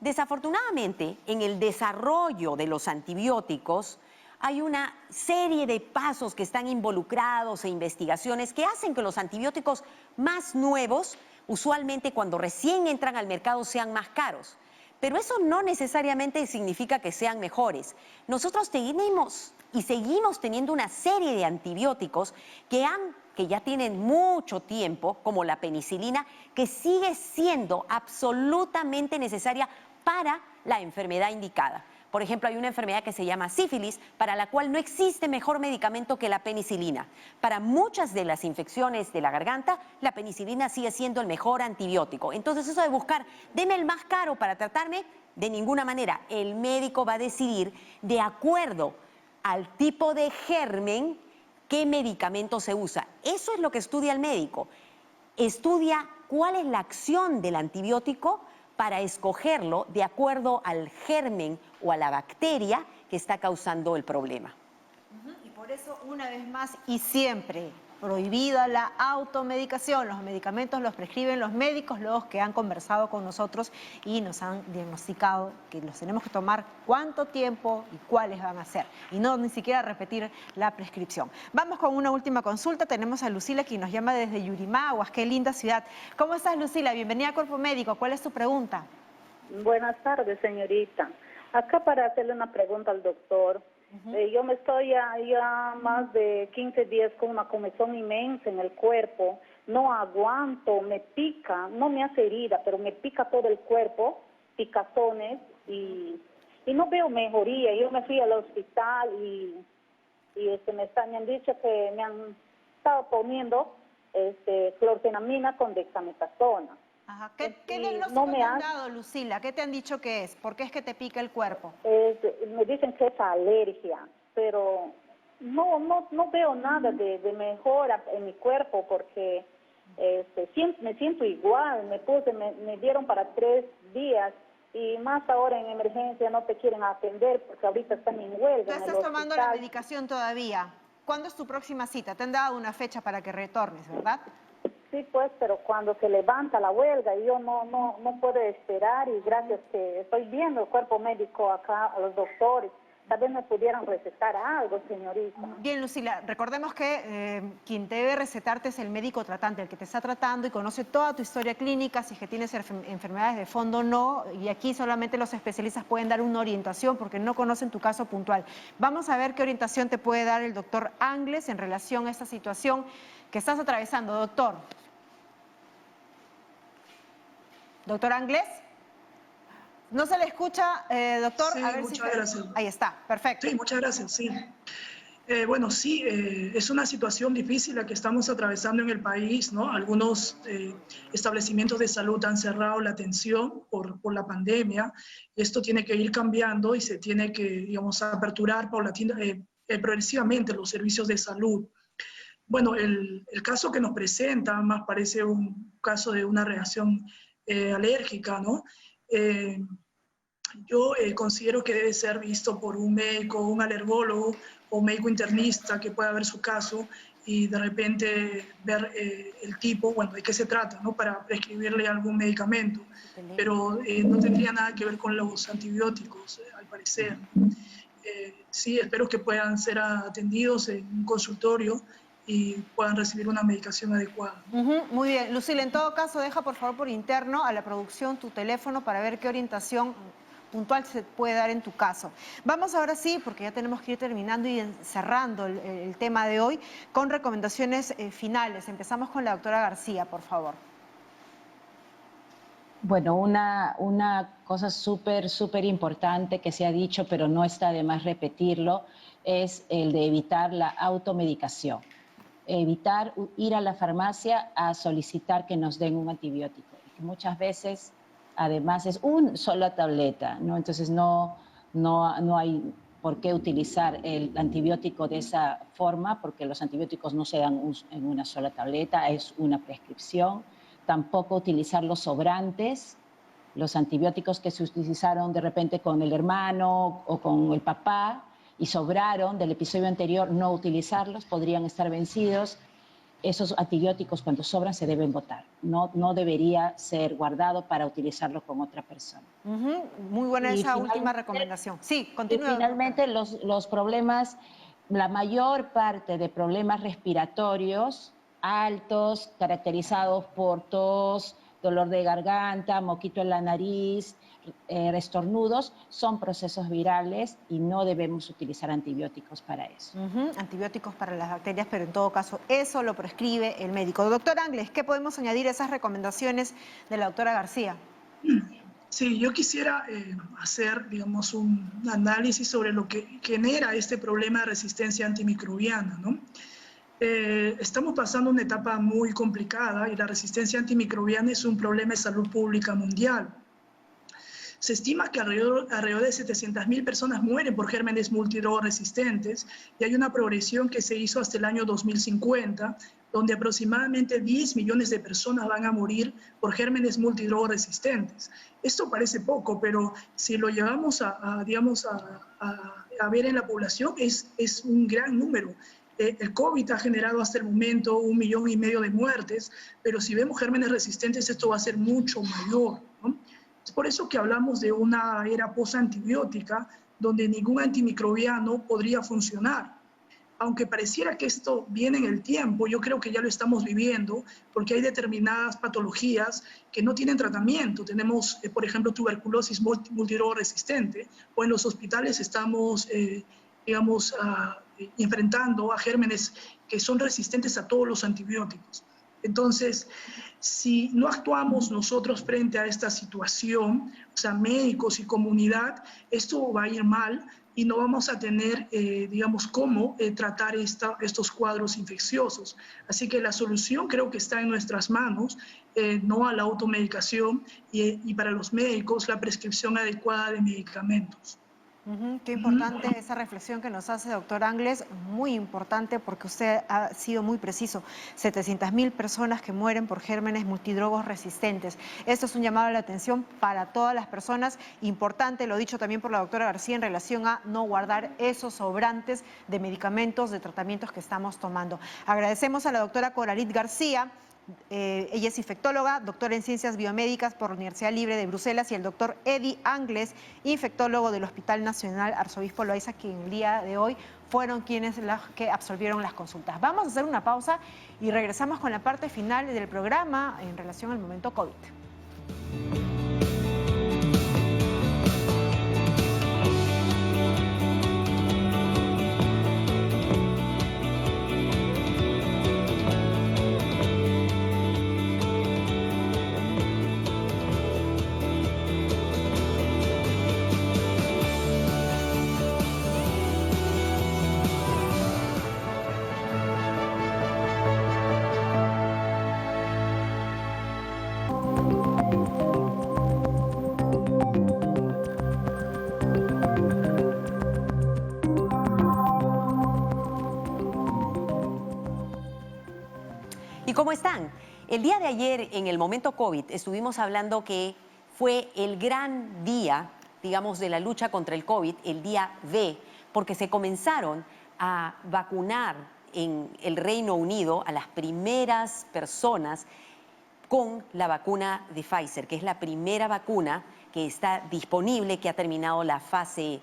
Desafortunadamente, en el desarrollo de los antibióticos hay una serie de pasos que están involucrados e investigaciones que hacen que los antibióticos más nuevos, usualmente cuando recién entran al mercado, sean más caros. Pero eso no necesariamente significa que sean mejores. Nosotros tenemos y seguimos teniendo una serie de antibióticos que ya tienen mucho tiempo, como la penicilina, que sigue siendo absolutamente necesaria para la enfermedad indicada. Por ejemplo, hay una enfermedad que se llama sífilis, para la cual no existe mejor medicamento que la penicilina. Para muchas de las infecciones de la garganta, la penicilina sigue siendo el mejor antibiótico. Entonces, eso de buscar, deme el más caro para tratarme, de ninguna manera. El médico va a decidir, de acuerdo al tipo de germen, qué medicamento se usa. Eso es lo que estudia el médico. Estudia cuál es la acción del antibiótico para escogerlo de acuerdo al germen o a la bacteria que está causando el problema. Y por eso, una vez más y siempre, prohibida la automedicación. Los medicamentos los prescriben los médicos, los que han conversado con nosotros y nos han diagnosticado que los tenemos que tomar cuánto tiempo y cuáles van a ser. Y no ni siquiera repetir la prescripción. Vamos con una última consulta. Tenemos a Lucila, quien nos llama desde Yurimaguas. Qué linda ciudad. ¿Cómo estás, Lucila? Bienvenida a Cuerpo Médico. ¿Cuál es tu pregunta? Buenas tardes, señorita. Acá para hacerle una pregunta al doctor. Yo me estoy ya más de 15 días con una comezón inmensa en el cuerpo. No aguanto, me pica, no me hace herida, pero me pica todo el cuerpo, picazones, y no veo mejoría. Yo me fui al hospital y me han dicho que me han estado poniendo clorfenamina con dexametasona. Ajá. ¿Qué diagnóstico te han dado, Lucila? ¿Qué te han dicho que es? ¿Por qué es que te pica el cuerpo? Me dicen que es alergia, pero no veo nada de mejora en mi cuerpo porque me siento igual. Me dieron para 3 días y más ahora en emergencia no te quieren atender porque ahorita están en huelga. ¿Tú en el estás tomando la hospital. medicación todavía? ¿Cuándo es tu próxima cita? Te han dado una fecha para que retornes, ¿verdad? Sí, pues, pero cuando se levanta la huelga, yo no puedo esperar, y gracias que estoy viendo el cuerpo médico acá, a los doctores, tal vez me pudieran recetar algo, señorita. Bien, Lucila, recordemos que quien te debe recetarte es el médico tratante, el que te está tratando y conoce toda tu historia clínica, si es que tienes enfermedades de fondo o no, y aquí solamente los especialistas pueden dar una orientación porque no conocen tu caso puntual. Vamos a ver qué orientación te puede dar el doctor Angles en relación a esta situación que estás atravesando, doctor. ¿Doctor Angles? ¿No se le escucha, doctor? Sí, a ver muchas si gracias. Ahí está, perfecto. Sí, muchas gracias, sí. Bueno, sí, es una situación difícil la que estamos atravesando en el país, ¿no? Algunos establecimientos de salud han cerrado la atención por la pandemia. Esto tiene que ir cambiando y se tiene que, digamos, aperturar progresivamente los servicios de salud. Bueno, el caso que nos presenta más parece un caso de una reacción alérgica, ¿no? Yo considero que debe ser visto por un médico, un alergólogo o médico internista que pueda ver su caso y de repente ver el tipo, bueno, de qué se trata, ¿no? Para prescribirle algún medicamento. Pero no tendría nada que ver con los antibióticos, al parecer. Sí, espero que puedan ser atendidos en un consultorio y puedan recibir una medicación adecuada. Muy bien. Lucila, en todo caso, deja por favor por interno a la producción tu teléfono para ver qué orientación puntual se puede dar en tu caso. Vamos ahora sí, porque ya tenemos que ir terminando y cerrando el tema de hoy, con recomendaciones finales. Empezamos con la doctora García, por favor. Bueno, una cosa súper importante que se ha dicho, pero no está de más repetirlo, es el de evitar la automedicación. Evitar ir a la farmacia a solicitar que nos den un antibiótico. Muchas veces, además, es una sola tableta, ¿no? Entonces no hay por qué utilizar el antibiótico de esa forma, porque los antibióticos no se dan en una sola tableta, es una prescripción. Tampoco utilizar los sobrantes, los antibióticos que se utilizaron de repente con el hermano o con el papá, y sobraron del episodio anterior, no utilizarlos, podrían estar vencidos. Esos antibióticos cuando sobran se deben botar. No debería ser guardado para utilizarlo con otra persona. Muy buena esa última recomendación. Sí, continúa. Y finalmente los problemas, la mayor parte de problemas respiratorios altos, caracterizados por tos, dolor de garganta, moquito en la nariz, estornudos, son procesos virales y no debemos utilizar antibióticos para eso. Antibióticos para las bacterias, pero en todo caso eso lo prescribe el médico. Doctor Angles, ¿qué podemos añadir a esas recomendaciones de la doctora García? Sí, yo quisiera hacer, digamos, un análisis sobre lo que genera este problema de resistencia antimicrobiana, ¿no? Estamos pasando una etapa muy complicada y la resistencia antimicrobiana es un problema de salud pública mundial. Se estima que alrededor de 700.000 personas mueren por gérmenes multidrogoresistentes y hay una progresión que se hizo hasta el año 2050, donde aproximadamente 10 millones de personas van a morir por gérmenes multidrogoresistentes. Esto parece poco, pero si lo llevamos a ver en la población es un gran número. El COVID ha generado hasta el momento 1,5 millones de muertes, pero si vemos gérmenes resistentes esto va a ser mucho mayor, ¿no? Es por eso que hablamos de una era posantibiótica donde ningún antimicrobiano podría funcionar. Aunque pareciera que esto viene en el tiempo, yo creo que ya lo estamos viviendo porque hay determinadas patologías que no tienen tratamiento. Tenemos, por ejemplo, tuberculosis multidrogoresistente, o en los hospitales estamos, enfrentando a gérmenes que son resistentes a todos los antibióticos. Entonces, si no actuamos nosotros frente a esta situación, o sea, médicos y comunidad, esto va a ir mal y no vamos a tener, cómo tratar estos cuadros infecciosos. Así que la solución creo que está en nuestras manos, no a la automedicación y para los médicos la prescripción adecuada de medicamentos. Qué importante esa reflexión que nos hace, doctor Angles, muy importante porque usted ha sido muy preciso. 700.000 personas que mueren por gérmenes multidrogos resistentes. Esto es un llamado a la atención para todas las personas. Importante, lo dicho también por la doctora García, en relación a no guardar esos sobrantes de medicamentos, de tratamientos que estamos tomando. Agradecemos a la doctora Coralit García. Ella es infectóloga, doctora en Ciencias Biomédicas por la Universidad Libre de Bruselas, y el doctor Eddie Angles, infectólogo del Hospital Nacional Arzobispo Loaiza, que en el día de hoy fueron quienes que absolvieron las consultas. Vamos a hacer una pausa y regresamos con la parte final del programa en relación al momento COVID. ¿Y cómo están? El día de ayer, en el momento COVID, estuvimos hablando que fue el gran día, digamos, de la lucha contra el COVID, el día D, porque se comenzaron a vacunar en el Reino Unido a las primeras personas con la vacuna de Pfizer, que es la primera vacuna que está disponible, que ha terminado las fases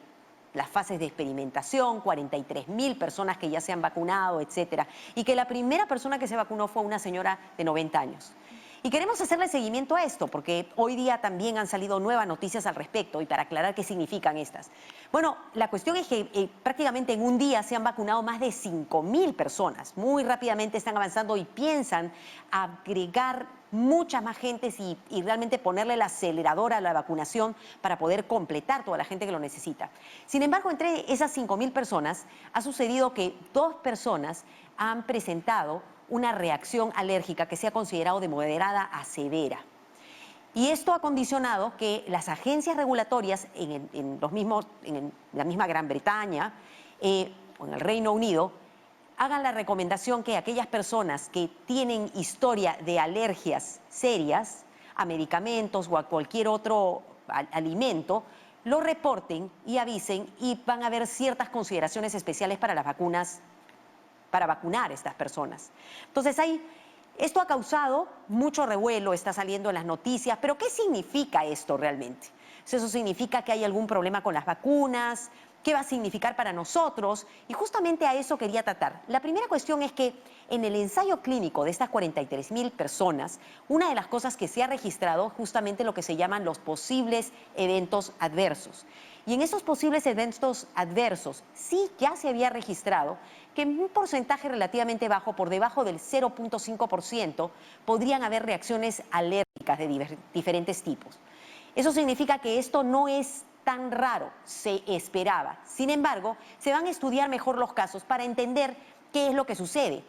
de experimentación, 43.000 personas que ya se han vacunado, etcétera, y que la primera persona que se vacunó fue una señora de 90 años. Y queremos hacerle seguimiento a esto, porque hoy día también han salido nuevas noticias al respecto, y para aclarar qué significan estas. Bueno, la cuestión es que prácticamente en un día se han vacunado más de 5.000 personas. Muy rápidamente están avanzando y piensan agregar muchas más gentes y realmente ponerle el acelerador a la vacunación para poder completar toda la gente que lo necesita. Sin embargo, entre esas 5.000 personas ha sucedido que 2 personas han presentado una reacción alérgica que se ha considerado de moderada a severa. Y esto ha condicionado que las agencias regulatorias en la misma Gran Bretaña o en el Reino Unido hagan la recomendación que aquellas personas que tienen historia de alergias serias a medicamentos o a cualquier otro alimento, lo reporten y avisen, y van a haber ciertas consideraciones especiales para las vacunas, para vacunar a estas personas. Entonces, esto ha causado mucho revuelo, está saliendo en las noticias, pero ¿qué significa esto realmente? ¿Eso significa que hay algún problema con las vacunas? ¿Qué va a significar para nosotros? Y justamente a eso quería tratar. La primera cuestión es que en el ensayo clínico de estas 43.000 personas, una de las cosas que se ha registrado justamente lo que se llaman los posibles eventos adversos. Y en esos posibles eventos adversos sí ya se había registrado que en un porcentaje relativamente bajo, por debajo del 0.5%, podrían haber reacciones alérgicas de diferentes tipos. Eso significa que esto no es tan raro, se esperaba. Sin embargo, se van a estudiar mejor los casos para entender qué es lo que sucede.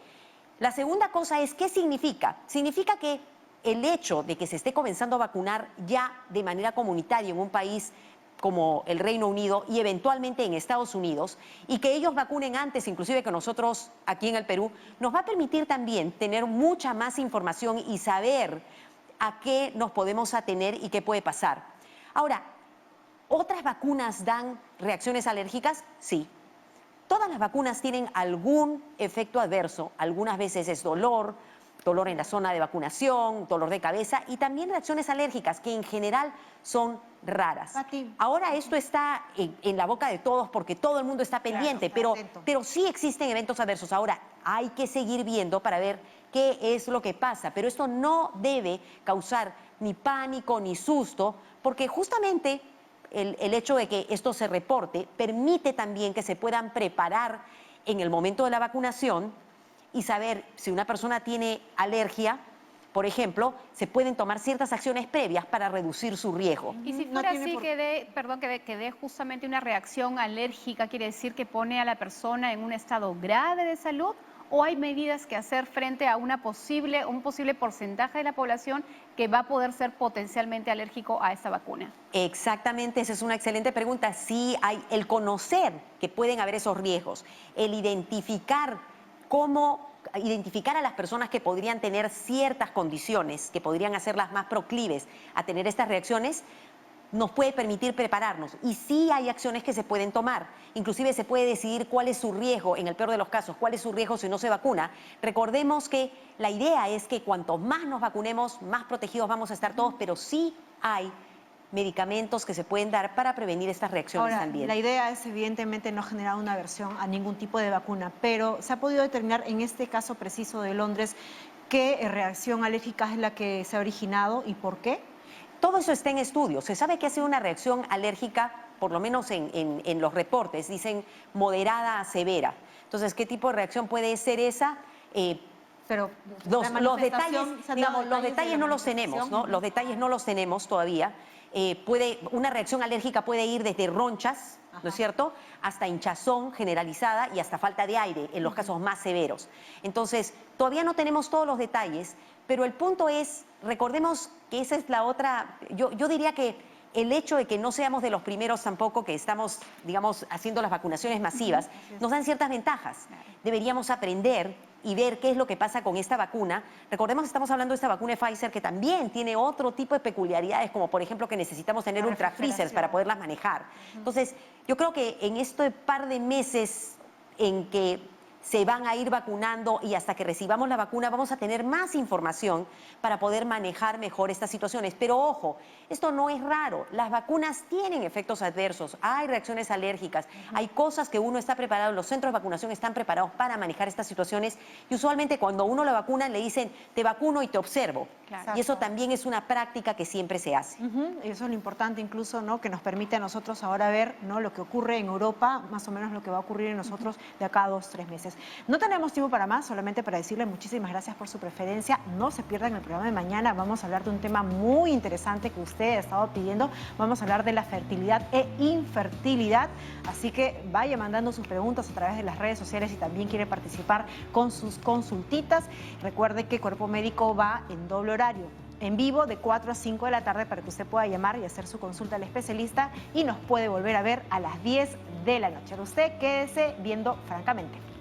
La segunda cosa es, ¿qué significa? Significa que el hecho de que se esté comenzando a vacunar ya de manera comunitaria en un país como el Reino Unido y eventualmente en Estados Unidos, y que ellos vacunen antes inclusive que nosotros aquí en el Perú, nos va a permitir también tener mucha más información y saber a qué nos podemos atener y qué puede pasar. Ahora, ¿otras vacunas dan reacciones alérgicas? Sí. Todas las vacunas tienen algún efecto adverso. Algunas veces es dolor en la zona de vacunación, dolor de cabeza, y también reacciones alérgicas que en general son raras. Ahora esto está en la boca de todos porque todo el mundo está pendiente, pero sí existen eventos adversos. Ahora hay que seguir viendo para ver qué es lo que pasa, pero esto no debe causar ni pánico ni susto, porque justamente el hecho de que esto se reporte permite también que se puedan preparar en el momento de la vacunación y saber si una persona tiene alergia, por ejemplo, se pueden tomar ciertas acciones previas para reducir su riesgo. Y si fuera así, que dé justamente una reacción alérgica, ¿quiere decir que pone a la persona en un estado grave de salud o hay medidas que hacer frente a un posible porcentaje de la población que va a poder ser potencialmente alérgico a esta vacuna? Exactamente, esa es una excelente pregunta. Sí, hay el conocer que pueden haber esos riesgos, el identificar a las personas que podrían tener ciertas condiciones, que podrían hacerlas más proclives a tener estas reacciones, nos puede permitir prepararnos. Y sí hay acciones que se pueden tomar. Inclusive se puede decidir cuál es su riesgo, en el peor de los casos, cuál es su riesgo si no se vacuna. Recordemos que la idea es que cuanto más nos vacunemos, más protegidos vamos a estar todos, pero sí hay medicamentos que se pueden dar para prevenir estas reacciones también. La idea es evidentemente no generar una aversión a ningún tipo de vacuna, pero se ha podido determinar en este caso preciso de Londres qué reacción alérgica es la que se ha originado y por qué. Todo eso está en estudio. Se sabe que ha sido una reacción alérgica, por lo menos en los reportes, dicen moderada a severa. Entonces, ¿qué tipo de reacción puede ser esa? Pero los detalles no los tenemos, ¿no? Los detalles no los tenemos todavía. Una reacción alérgica puede ir desde ronchas, ¿no es cierto?, hasta hinchazón generalizada y hasta falta de aire en los casos más severos. Entonces, todavía no tenemos todos los detalles, pero el punto es, recordemos que esa es la otra, yo diría que el hecho de que no seamos de los primeros tampoco que estamos, digamos, haciendo las vacunaciones masivas, nos dan ciertas ventajas. Deberíamos aprender y ver qué es lo que pasa con esta vacuna. Recordemos que estamos hablando de esta vacuna de Pfizer que también tiene otro tipo de peculiaridades, como por ejemplo que necesitamos tener ultra freezers para poderlas manejar. Entonces, yo creo que en este par de meses en que se van a ir vacunando y hasta que recibamos la vacuna vamos a tener más información para poder manejar mejor estas situaciones. Pero ojo, esto no es raro. Las vacunas tienen efectos adversos, hay reacciones alérgicas, hay cosas que uno está preparado, los centros de vacunación están preparados para manejar estas situaciones y usualmente cuando uno lo vacuna le dicen te vacuno y te observo. Claro. Y eso también es una práctica que siempre se hace. Y eso es lo importante incluso, ¿no?, que nos permite a nosotros ahora ver, ¿no?, lo que ocurre en Europa, más o menos lo que va a ocurrir en nosotros de acá a 2 o 3 meses. No tenemos tiempo para más, solamente para decirle muchísimas gracias por su preferencia. No se pierdan el programa de mañana, vamos a hablar de un tema muy interesante que usted ha estado pidiendo. Vamos a hablar de la fertilidad e infertilidad, así que vaya mandando sus preguntas a través de las redes sociales si también quiere participar con sus consultitas. Recuerde que Cuerpo Médico va en doble horario, en vivo de 4 a 5 de la tarde para que usted pueda llamar y hacer su consulta al especialista y nos puede volver a ver a las 10 de la noche. Usted quédese viendo Francamente.